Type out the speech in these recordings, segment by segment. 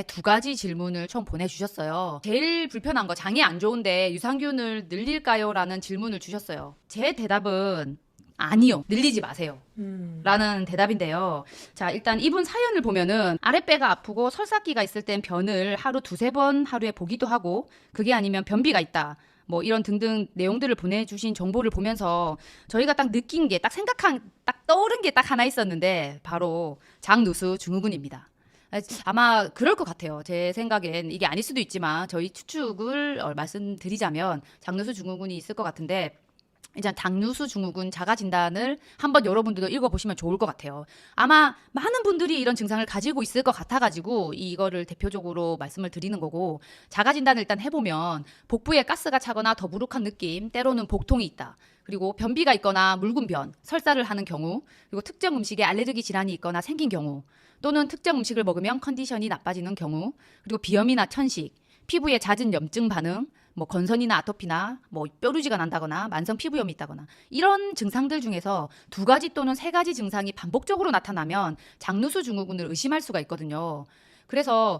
두 가지 질문을 총 보내주셨어요. 제일 불편한 거, 장이 안 좋은데 유산균을 늘릴까요? 라는 질문을 주셨어요. 제 대답은 아니요. 늘리지 마세요. 라는 대답인데요. 자, 일단 이분 사연을 보면은 아랫배가 아프고 설사기가 있을 땐 변을 하루 두세 번 하루에 보기도 하고, 그게 아니면 변비가 있다, 뭐 이런 등등 내용들을 보내주신 정보를 보면서 저희가 딱 느낀 게, 딱 떠오른 게 딱 하나 있었는데, 바로 장누수 증후군입니다. 아마 그럴 것 같아요. 제 생각엔 이게 아닐 수도 있지만 저희 추측을 말씀드리자면 장누수 증후군이 있을 것 같은데, 이제 장누수 증후군 자가 진단을 한번 여러분들도 읽어보시면 좋을 것 같아요. 아마 많은 분들이 이런 증상을 가지고 있을 것 같아가지고 이거를 대표적으로 말씀을 드리는 거고, 자가 진단을 일단 해보면 복부에 가스가 차거나 더부룩한 느낌, 때로는 복통이 있다, 그리고 변비가 있거나 묽은 변, 설사를 하는 경우, 그리고 특정 음식에 알레르기 질환이 있거나 생긴 경우, 또는 특정 음식을 먹으면 컨디션이 나빠지는 경우, 그리고 비염이나 천식, 피부에 잦은 염증 반응, 뭐 건선이나 아토피나 뭐 뾰루지가 난다거나 만성 피부염이 있다거나, 이런 증상들 중에서 두 가지 또는 세 가지 증상이 반복적으로 나타나면 장누수 증후군을 의심할 수가 있거든요. 그래서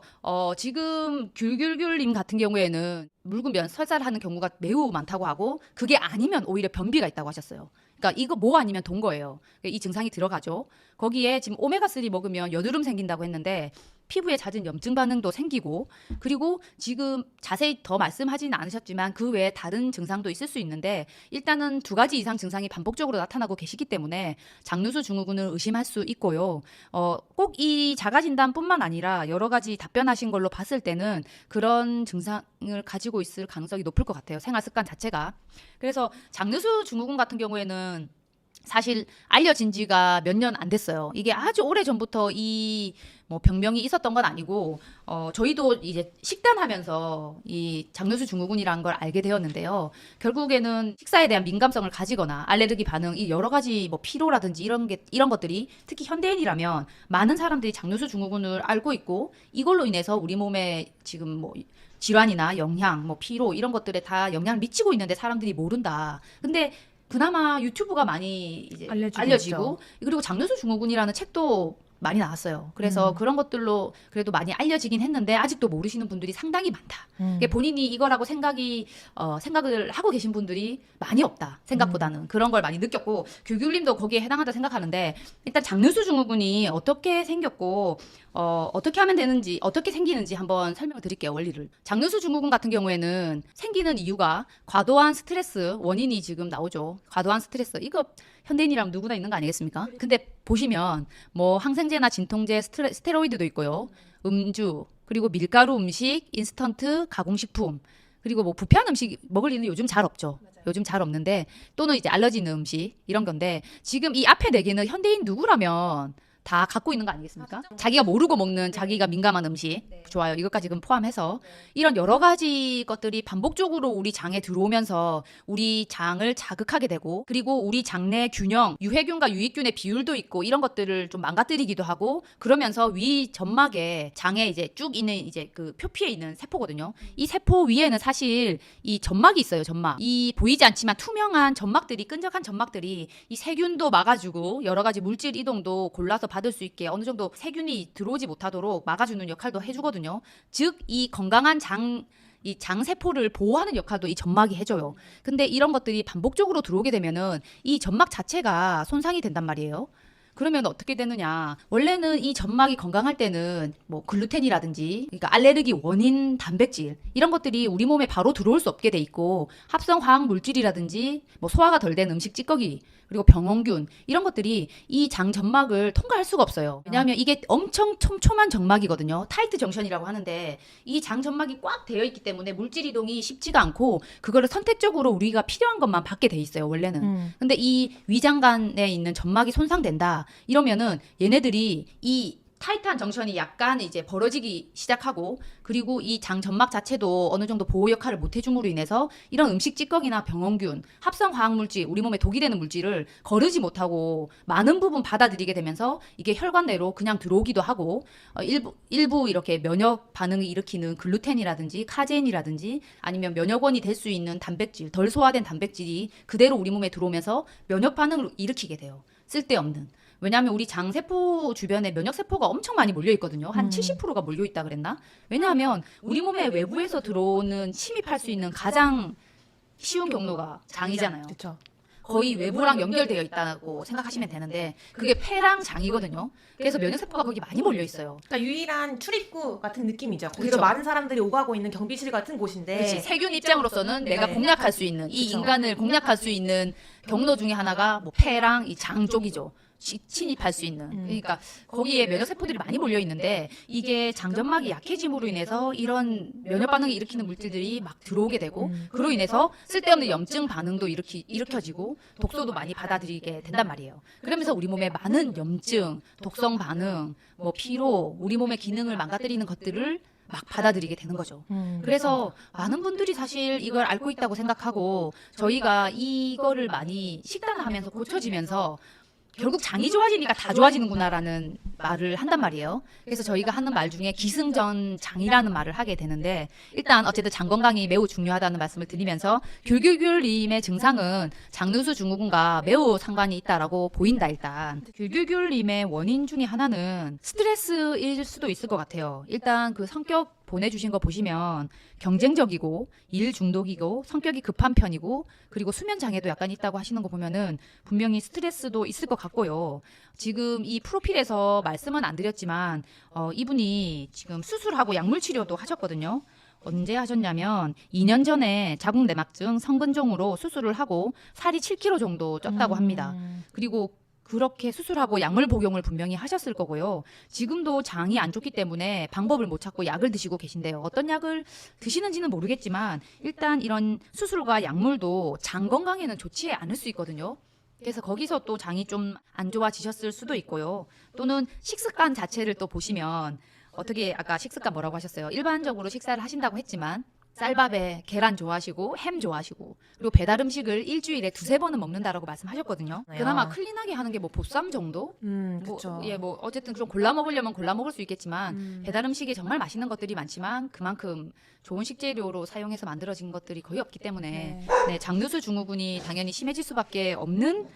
지금 귤귤귤님 같은 경우에는 묽은 면, 설사를 하는 경우가 매우 많다고 하고, 그게 아니면 오히려 변비가 있다고 하셨어요. 그러니까 이거 뭐 아니면 돈 거예요. 이 증상이 들어가죠. 거기에 지금 오메가3 먹으면 여드름 생긴다고 했는데 피부에 잦은 염증 반응도 생기고, 그리고 지금 자세히 더 말씀하지는 않으셨지만 그 외에 다른 증상도 있을 수 있는데, 일단은 두 가지 이상 증상이 반복적으로 나타나고 계시기 때문에 장누수 증후군을 의심할 수 있고요. 꼭 이 자가진단뿐만 아니라 여러 가지 답변하신 걸로 봤을 때는 그런 증상을 가지고 있을 가능성이 높을 것 같아요. 생활 습관 자체가. 그래서 장누수 증후군 같은 경우에는 사실 알려진 지가 몇 년 안 됐어요. 이게 아주 오래 전부터 이 뭐 병명이 있었던 건 아니고, 저희도 이제 식단하면서 이 장누수 증후군이라는 걸 알게 되었는데요. 결국에는 식사에 대한 민감성을 가지거나 알레르기 반응, 이 여러 가지 뭐 피로라든지 이런 것들이, 특히 현대인이라면 많은 사람들이 장누수 증후군을 알고 있고, 이걸로 인해서 우리 몸에 지금 뭐 질환이나 영양, 뭐 피로, 이런 것들에 다 영향을 미치고 있는데 사람들이 모른다. 근데 그나마 유튜브가 많이 이제 알려지고, 그리고 장누수 증후군이라는 책도 많이 나왔어요. 그래서 그런 것들로 그래도 많이 알려지긴 했는데 아직도 모르시는 분들이 상당히 많다. 그러니까 본인이 이거라고 생각을 하고 계신 분들이 많이 없다, 생각보다는. 그런 걸 많이 느꼈고, 규규님도 거기에 해당한다 생각하는데, 일단 장누수 증후군이 어떻게 생겼고 어떻게 하면 되는지, 어떻게 생기는지 한번 설명을 드릴게요, 원리를. 장누수 증후군 같은 경우에는 생기는 이유가 과도한 스트레스, 원인이 지금 나오죠. 과도한 스트레스. 이거 현대인이라면 누구나 있는 거 아니겠습니까? 근데 보시면 뭐 항생제나 진통제, 스테로이드도 있고요. 음주, 그리고 밀가루 음식, 인스턴트, 가공식품, 그리고 뭐 부패한 음식 먹을 일은 요즘 잘 없죠. 요즘 잘 없는데, 또는 이제 알러지 있는 음식, 이런 건데, 지금 이 앞에 네 개는 현대인 누구라면 다 갖고 있는 거 아니겠습니까? 자기가 모르고 먹는, 자기가 민감한 음식. 좋아요. 이것까지 지금 포함해서 이런 여러 가지 것들이 반복적으로 우리 장에 들어오면서 우리 장을 자극하게 되고, 그리고 우리 장 내 균형, 유해균과 유익균의 비율도 있고, 이런 것들을 좀 망가뜨리기도 하고, 그러면서 위 점막에, 장에 이제 쭉 있는 이제 그 표피에 있는 세포거든요. 이 세포 위에는 사실 이 점막이 있어요. 점막. 이 보이지 않지만 투명한 점막들이, 끈적한 점막들이 이 세균도 막아주고 여러 가지 물질 이동도 골라서 받을 수 있게 어느 정도 세균이 들어오지 못하도록 막아주는 역할도 해주거든요. 즉, 이 건강한 이 장세포를 보호하는 역할도 이 점막이 해줘요. 근데 이런 것들이 반복적으로 들어오게 되면은 이 점막 자체가 손상이 된단 말이에요. 그러면 어떻게 되느냐? 원래는 이 점막이 건강할 때는 뭐 글루텐이라든지, 그러니까 알레르기 원인 단백질, 이런 것들이 우리 몸에 바로 들어올 수 없게 돼 있고, 합성 화학 물질이라든지 뭐 소화가 덜 된 음식 찌꺼기, 그리고 병원균, 이런 것들이 이 장 점막을 통과할 수가 없어요. 왜냐하면 이게 엄청 촘촘한 점막이거든요. 타이트 정션이라고 하는데, 이 장 점막이 꽉 되어 있기 때문에 물질 이동이 쉽지가 않고, 그거를 선택적으로 우리가 필요한 것만 받게 돼 있어요, 원래는. 근데 이 위장관에 있는 점막이 손상된다, 이러면은 얘네들이 이 타이트한 정션이 약간 이제 벌어지기 시작하고, 그리고 이 장 점막 자체도 어느 정도 보호 역할을 못 해줌으로 인해서 이런 음식 찌꺼기나 병원균, 합성 화학 물질, 우리 몸에 독이 되는 물질을 거르지 못하고 많은 부분 받아들이게 되면서 이게 혈관 내로 그냥 들어오기도 하고, 일부 이렇게 면역 반응을 일으키는 글루텐이라든지 카제인이라든지, 아니면 면역원이 될 수 있는 단백질, 덜 소화된 단백질이 그대로 우리 몸에 들어오면서 면역 반응을 일으키게 돼요. 쓸데없는. 왜냐하면 우리 장세포 주변에 면역세포가 엄청 많이 몰려있거든요. 한 70%가 몰려있다 그랬나? 왜냐하면 우리 몸에 외부에서 들어오는 침입할 수 있는 가장 쉬운 경로가 장이잖아요. 그렇죠. 거의 외부랑 연결되어 있다고 생각하시면 되는데 그게 폐랑 장이거든요. 그래서 면역세포가 거기 많이 몰려있어요. 그러니까 유일한 출입구 같은 느낌이죠. 거기서 그쵸. 많은 사람들이 오가고 있는 경비실 같은 곳인데 그렇지. 세균 입장으로서는 내가 네. 공략할 수 있는 이 그쵸. 인간을 공략할 수 있는 경로 중에 하나가 뭐 폐랑 이 장 쪽이죠. 침입할 수 있는. 그러니까 거기에 면역세포들이 많이 몰려 있는데 이게 장점막이 약해짐으로 인해서 이런 면역 반응을 일으키는 물질들이 막 들어오게 되고 그로 인해서 쓸데없는 염증 반응도 일으켜지고 독소도 많이 받아들이게 된단 말이에요. 그러면서 우리 몸에 많은 염증, 독성 반응, 뭐 피로, 우리 몸의 기능을 망가뜨리는 것들을 막 받아들이게 되는 거죠. 그래서 많은 분들이 사실 이걸 앓고 있다고 생각하고 저희가 이거를 많이 식단을 하면서 고쳐지면서 결국 장이 좋아지니까 다 좋아지는구나라는 말을 한단 말이에요. 그래서 저희가 하는 말 중에 기승전 장이라는 말을 하게 되는데 일단 어쨌든 장 건강이 매우 중요하다는 말씀을 드리면서 귤귤귤님의 증상은 장누수 증후군과 매우 상관이 있다라고 보인다 일단. 귤귤귤님의 원인 중에 하나는 스트레스일 수도 있을 것 같아요. 일단 그 성격 보내주신 거 보시면 경쟁적이고 일 중독이고 성격이 급한 편이고 그리고 수면 장애도 약간 있다고 하시는 거 보면은 분명히 스트레스도 있을 것 같고요. 지금 이 프로필에서 말씀은 안 드렸지만 이분이 지금 수술하고 약물 치료도 하셨거든요. 언제 하셨냐면 2년 전에 자궁내막증 성근종으로 수술을 하고 살이 7kg 정도 쪘다고 합니다. 그리고 그렇게 수술하고 약물 복용을 분명히 하셨을 거고요. 지금도 장이 안 좋기 때문에 방법을 못 찾고 약을 드시고 계신데요. 어떤 약을 드시는지는 모르겠지만 일단 이런 수술과 약물도 장 건강에는 좋지 않을 수 있거든요. 그래서 거기서 또 장이 좀 안 좋아지셨을 수도 있고요. 또는 식습관 자체를 또 보시면 어떻게 아까 식습관 뭐라고 하셨어요? 일반적으로 식사를 하신다고 했지만 쌀밥에 계란 좋아하시고 햄 좋아하시고 그리고 배달 음식을 일주일에 2-3번은 먹는다라고 말씀하셨거든요. 그나마 클린하게 하는 게 뭐 보쌈 정도? 그렇죠. 뭐 어쨌든 좀 골라 먹으려면 골라 먹을 수 있겠지만 배달 음식이 정말 맛있는 것들이 많지만 그만큼 좋은 식재료로 사용해서 만들어진 것들이 거의 없기 때문에 네, 장누수 증후군이 당연히 심해질 수밖에 없는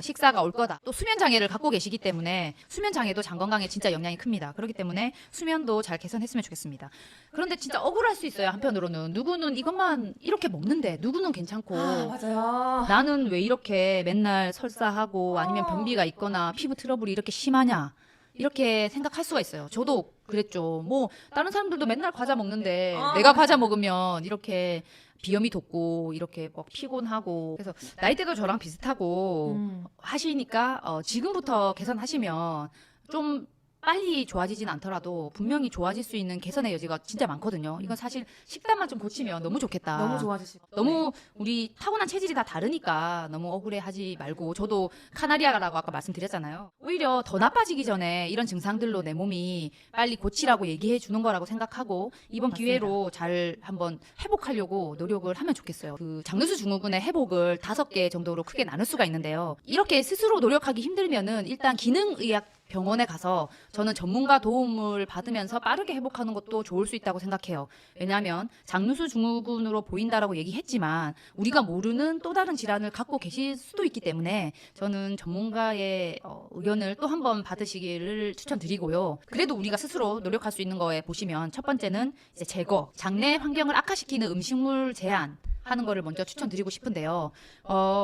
식사가 올 거다. 또 수면 장애를 갖고 계시기 때문에 수면 장애도 장 건강에 진짜 영향이 큽니다. 그렇기 때문에 수면도 잘 개선했으면 좋겠습니다. 그런데 진짜 억울할 수 있어요. 한편으로는 누구는 이것만 이렇게 먹는데 누구는 괜찮고 맞아요. 나는 왜 이렇게 맨날 설사하고 아니면 변비가 있거나 피부 트러블이 이렇게 심하냐 이렇게 생각할 수가 있어요. 저도 그랬죠. 뭐 다른 사람들도 맨날 과자 먹는데 내가 과자 먹으면 이렇게 비염이 돋고 이렇게 막 피곤하고 그래서 나이대도 저랑 비슷하고 하시니까 지금부터 개선하시면 좀 빨리 좋아지진 않더라도 분명히 좋아질 수 있는 개선의 여지가 진짜 많거든요. 이건 사실 식단만 좀 고치면 너무 좋겠다. 너무 좋아지실 것 같아요. 너무 우리 타고난 체질이 다 다르니까 너무 억울해하지 말고 저도 카나리아라고 아까 말씀드렸잖아요. 오히려 더 나빠지기 전에 이런 증상들로 내 몸이 빨리 고치라고 얘기해 주는 거라고 생각하고 이번 맞습니다. 기회로 잘 한번 회복하려고 노력을 하면 좋겠어요. 그 장누수 증후군의 회복을 5개 정도로 크게 나눌 수가 있는데요. 이렇게 스스로 노력하기 힘들면은 일단 기능의학 병원에 가서 저는 전문가 도움을 받으면서 빠르게 회복하는 것도 좋을 수 있다고 생각해요. 왜냐하면 장누수 증후군으로 보인다라고 얘기했지만 우리가 모르는 또 다른 질환을 갖고 계실 수도 있기 때문에 저는 전문가의 의견을 또 한 번 받으시기를 추천드리고요. 그래도 우리가 스스로 노력할 수 있는 거에 보시면 첫 번째는 이제 제거, 장내 환경을 악화시키는 음식물 제한 하는 거를 먼저 추천드리고 싶은데요.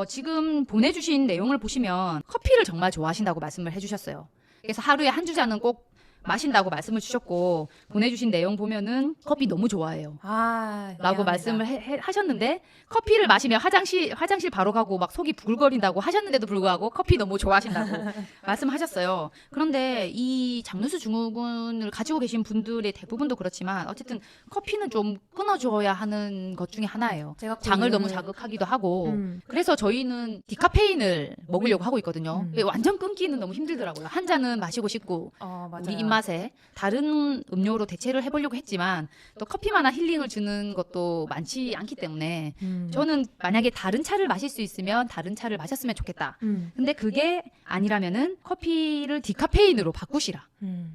지금 보내주신 내용을 보시면 커피를 정말 좋아하신다고 말씀을 해주셨어요. 그래서 하루에 1-2잔은 꼭 마신다고 말씀을 주셨고 보내주신 내용 보면은 커피 너무 좋아해요. 라고 말씀을 하셨는데 커피를 마시면 화장실 바로 가고 막 속이 부글거린다고 하셨는데도 불구하고 커피 너무 좋아하신다고 말씀하셨어요. 그런데 이 장누수 증후군을 가지고 계신 분들의 대부분도 그렇지만 어쨌든 커피는 좀 끊어줘야 하는 것 중에 하나예요. 장을 너무 자극하기도 하고 그래서 저희는 디카페인을 먹으려고 하고 있거든요. 완전 끊기는 너무 힘들더라고요. 한 잔은 마시고 싶고 우리 입맛에 다른 음료로 대체를 해보려고 했지만 또 커피만한 힐링을 주는 것도 많지 않기 때문에 저는 만약에 다른 차를 마실 수 있으면 다른 차를 마셨으면 좋겠다. 근데 그게 아니라면은 커피를 디카페인으로 바꾸시라.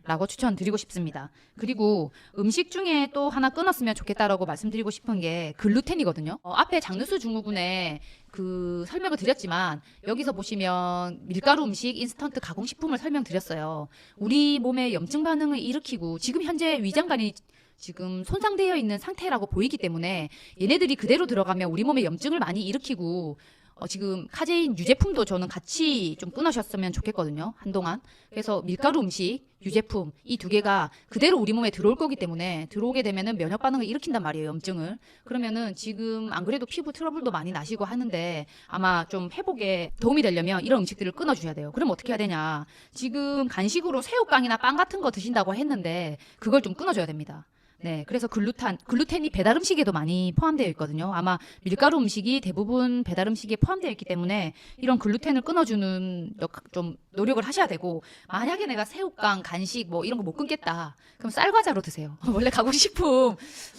라고 추천드리고 싶습니다. 그리고 음식 중에 또 하나 끊었으면 좋겠다라고 말씀드리고 싶은 게 글루텐이거든요. 앞에 장누수 증후군에 그 설명을 드렸지만 여기서 보시면 밀가루 음식, 인스턴트 가공식품을 설명드렸어요. 우리 몸에 염증 반응을 일으키고 지금 현재 위장관이 지금 손상되어 있는 상태라고 보이기 때문에 얘네들이 그대로 들어가면 우리 몸에 염증을 많이 일으키고 지금 카제인 유제품도 저는 같이 좀 끊으셨으면 좋겠거든요. 한동안. 그래서 밀가루 음식, 유제품 이 두 개가 그대로 우리 몸에 들어올 거기 때문에 들어오게 되면은 면역 반응을 일으킨단 말이에요. 염증을. 그러면은 지금 안 그래도 피부 트러블도 많이 나시고 하는데 아마 좀 회복에 도움이 되려면 이런 음식들을 끊어주셔야 돼요. 그럼 어떻게 해야 되냐. 지금 간식으로 새우깡이나 빵 같은 거 드신다고 했는데 그걸 좀 끊어줘야 됩니다. 네, 그래서 글루텐이 배달 음식에도 많이 포함되어 있거든요. 아마 밀가루 음식이 대부분 배달 음식에 포함되어 있기 때문에 이런 글루텐을 끊어주는 좀 노력을 하셔야 되고, 만약에 내가 새우깡, 간식 뭐 이런 거 못 끊겠다. 그럼 쌀과자로 드세요. 원래 가공식품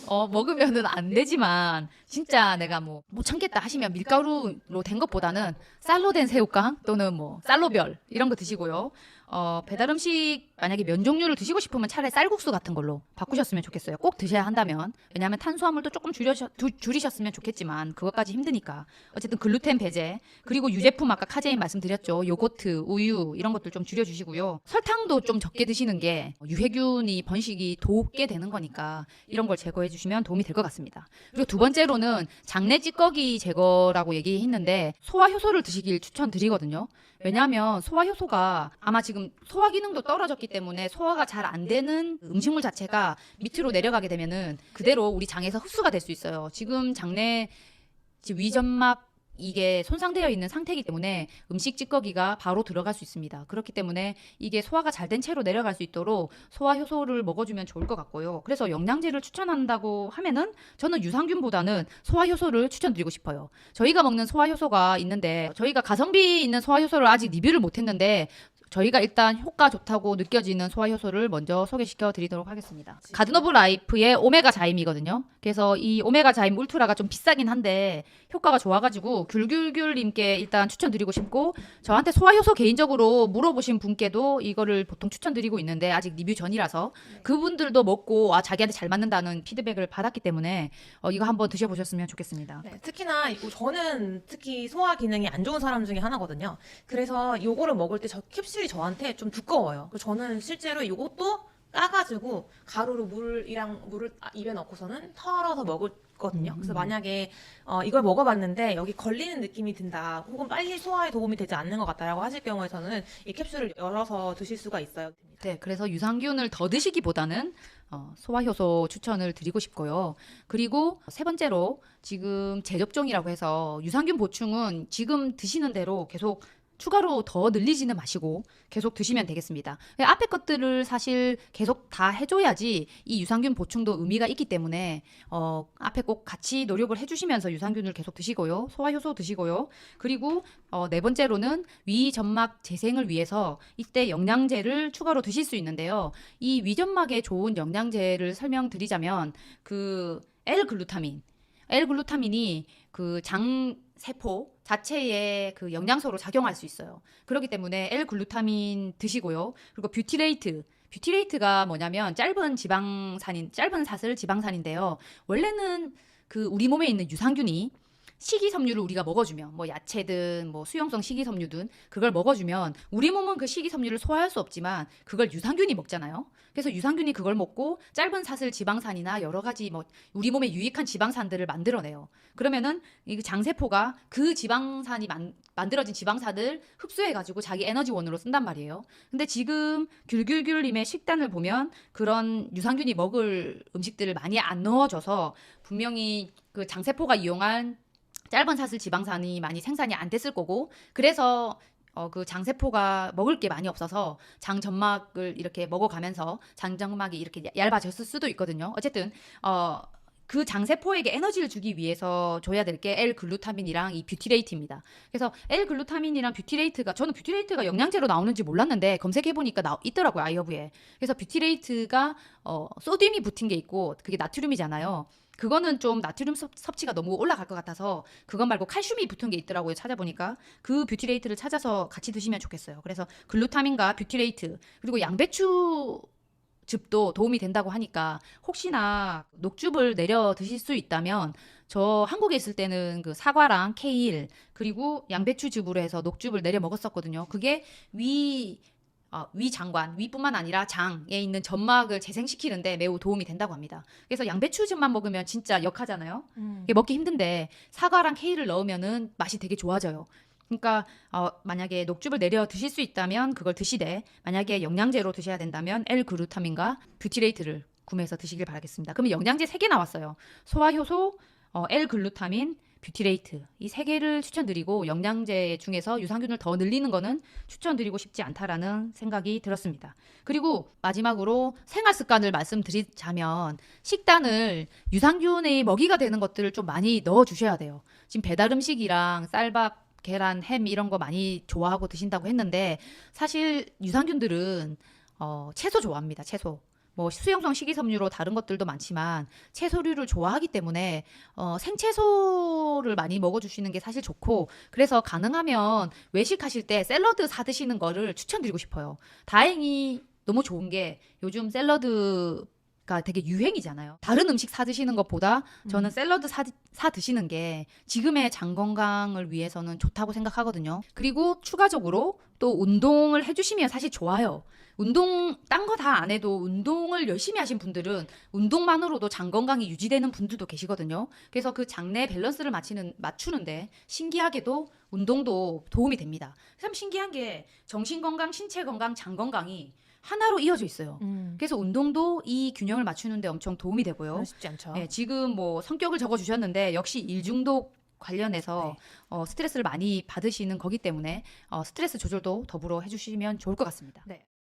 먹으면은 안 되지만 진짜 내가 뭐 못 참겠다 하시면 밀가루로 된 것보다는 쌀로 된 새우깡 또는 뭐 쌀로별 이런 거 드시고요. 배달 음식 만약에 면 종류를 드시고 싶으면 차라리 쌀국수 같은 걸로 바꾸셨으면 좋겠어요. 꼭 드셔야 한다면. 왜냐하면 탄수화물도 조금 줄이셨으면 좋겠지만 그것까지 힘드니까. 어쨌든 글루텐 배제, 그리고 유제품 아까 카제인 말씀드렸죠. 요거트, 우유 이런 것들 좀 줄여주시고요. 설탕도 좀 적게 드시는 게 유해균이 번식이 돋게 되는 거니까 이런 걸 제거해 주시면 도움이 될 것 같습니다. 그리고 두 번째로는 장내 찌꺼기 제거라고 얘기했는데 소화효소를 드시길 추천드리거든요. 왜냐하면 소화효소가 아마 지금 소화 기능도 떨어졌기 때문에 소화가 잘 안 되는 음식물 자체가 밑으로 내려가게 되면은 그대로 우리 장에서 흡수가 될 수 있어요. 지금 장내 위점막 이게 손상되어 있는 상태이기 때문에 음식 찌꺼기가 바로 들어갈 수 있습니다. 그렇기 때문에 이게 소화가 잘 된 채로 내려갈 수 있도록 소화효소를 먹어주면 좋을 것 같고요. 그래서 영양제를 추천한다고 하면은 저는 유산균보다는 소화효소를 추천드리고 싶어요. 저희가 먹는 소화효소가 있는데 저희가 가성비 있는 소화효소를 아직 리뷰를 못했는데 저희가 일단 효과 좋다고 느껴지는 소화효소를 먼저 소개시켜 드리도록 하겠습니다. 가든 오브 라이프의 오메가 자임이거든요. 그래서 이 오메가 자임 울트라가 좀 비싸긴 한데 효과가 좋아가지고 귤귤귤님께 일단 추천드리고 싶고, 저한테 소화효소 개인적으로 물어보신 분께도 이거를 보통 추천드리고 있는데 아직 리뷰 전이라서 그분들도 먹고 자기한테 잘 맞는다는 피드백을 받았기 때문에 이거 한번 드셔보셨으면 좋겠습니다. 네, 특히나 저는 특히 소화 기능이 안 좋은 사람 중에 하나거든요. 그래서 요거를 먹을 때 저 캡슐이 저한테 좀 두꺼워요. 그래서 저는 실제로 요것도 까가지고 가루로 물을 입에 넣고서는 털어서 먹었거든요. 그래서 만약에 이걸 먹어봤는데 여기 걸리는 느낌이 든다, 혹은 빨리 소화에 도움이 되지 않는 것 같다라고 하실 경우에서는 이 캡슐을 열어서 드실 수가 있어요. 네, 그래서 유산균을 더 드시기보다는 소화효소 추천을 드리고 싶고요. 그리고 세 번째로 지금 재접종이라고 해서 유산균 보충은 지금 드시는 대로 계속 추가로 더 늘리지는 마시고 계속 드시면 되겠습니다. 앞에 것들을 사실 계속 다 해줘야지 이 유산균 보충도 의미가 있기 때문에 앞에 꼭 같이 노력을 해주시면서 유산균을 계속 드시고요. 소화효소 드시고요. 그리고 네 번째로는 위점막 재생을 위해서 이때 영양제를 추가로 드실 수 있는데요. 이 위점막에 좋은 영양제를 설명드리자면 그 L글루타민이 그 장세포 자체의 그 영양소로 작용할 수 있어요. 그렇기 때문에 L글루타민 드시고요. 그리고 뷰티레이트가 뭐냐면 짧은 사슬 지방산인데요. 원래는 그 우리 몸에 있는 유산균이 식이섬유를 우리가 먹어주면 뭐 야채든 뭐 수용성 식이섬유든 그걸 먹어주면 우리 몸은 그 식이섬유를 소화할 수 없지만 그걸 유산균이 먹잖아요. 그래서 유산균이 그걸 먹고 짧은 사슬 지방산이나 여러 가지 뭐 우리 몸에 유익한 지방산들을 만들어내요. 그러면은 이 장세포가 그 지방산이 만들어진 지방산을 흡수해가지고 자기 에너지원으로 쓴단 말이에요. 근데 지금 귤귤귤님의 식단을 보면 그런 유산균이 먹을 음식들을 많이 안 넣어줘서 분명히 그 장세포가 이용한 짧은 사슬 지방산이 많이 생산이 안 됐을 거고, 그래서 그 장세포가 먹을 게 많이 없어서 장점막을 이렇게 먹어가면서 장점막이 이렇게 얇아졌을 수도 있거든요. 어쨌든 그 장세포에게 에너지를 주기 위해서 줘야 될 게 L글루타민이랑 이 뷰티레이트입니다. 그래서 L글루타민이랑 저는 뷰티레이트가 영양제로 나오는지 몰랐는데 검색해보니까 있더라고요, 아이허브에. 그래서 뷰티레이트가 소듐이 붙은 게 있고 그게 나트륨이잖아요. 그거는 좀 나트륨 섭취가 너무 올라갈 것 같아서 그것 말고 칼슘이 붙은 게 있더라고요. 찾아보니까 그 뷰티레이트를 찾아서 같이 드시면 좋겠어요. 그래서 글루타민과 뷰티레이트, 그리고 양배추 즙도 도움이 된다고 하니까 혹시나 녹즙을 내려 드실 수 있다면 저 한국에 있을 때는 그 사과랑 케일 그리고 양배추즙으로 해서 녹즙을 내려 먹었었거든요. 그게 위장관, 위뿐만 아니라 장에 있는 점막을 재생시키는데 매우 도움이 된다고 합니다. 그래서 양배추즙만 먹으면 진짜 역하잖아요. 이게 먹기 힘든데 사과랑 케일을 넣으면은 맛이 되게 좋아져요. 그러니까 만약에 녹즙을 내려 드실 수 있다면 그걸 드시되 만약에 영양제로 드셔야 된다면 L-글루타민과 뷰티레이트를 구매해서 드시길 바라겠습니다. 그러면 영양제 3개 나왔어요. 소화효소, L-글루타민, 뷰티레이트 이 3개를 추천드리고 영양제 중에서 유산균을 더 늘리는 거는 추천드리고 싶지 않다라는 생각이 들었습니다. 그리고 마지막으로 생활 습관을 말씀드리자면 식단을 유산균의 먹이가 되는 것들을 좀 많이 넣어 주셔야 돼요. 지금 배달 음식이랑 쌀밥 계란, 햄 이런 거 많이 좋아하고 드신다고 했는데 사실 유산균들은 채소 좋아합니다. 채소. 뭐 수용성 식이섬유로 다른 것들도 많지만 채소류를 좋아하기 때문에 생채소를 많이 먹어주시는 게 사실 좋고 그래서 가능하면 외식하실 때 샐러드 사 드시는 거를 추천드리고 싶어요. 다행히 너무 좋은 게 요즘 샐러드가 되게 유행이잖아요. 다른 음식 사 드시는 것보다 저는 샐러드 사 드시는 게 지금의 장 건강을 위해서는 좋다고 생각하거든요. 그리고 추가적으로 또 운동을 해주시면 사실 좋아요. 운동 딴 거 다 안 해도 운동을 열심히 하신 분들은 운동만으로도 장 건강이 유지되는 분들도 계시거든요. 그래서 그 장내 밸런스를 맞추는데 신기하게도 운동도 도움이 됩니다. 참 신기한 게 정신 건강, 신체 건강, 장 건강이 하나로 이어져 있어요. 그래서 운동도 이 균형을 맞추는데 엄청 도움이 되고요. 쉽지 않죠. 네, 지금 뭐 성격을 적어주셨는데 역시 일중독 관련해서 스트레스를 많이 받으시는 거기 때문에 스트레스 조절도 더불어 해주시면 좋을 것 같습니다. 네.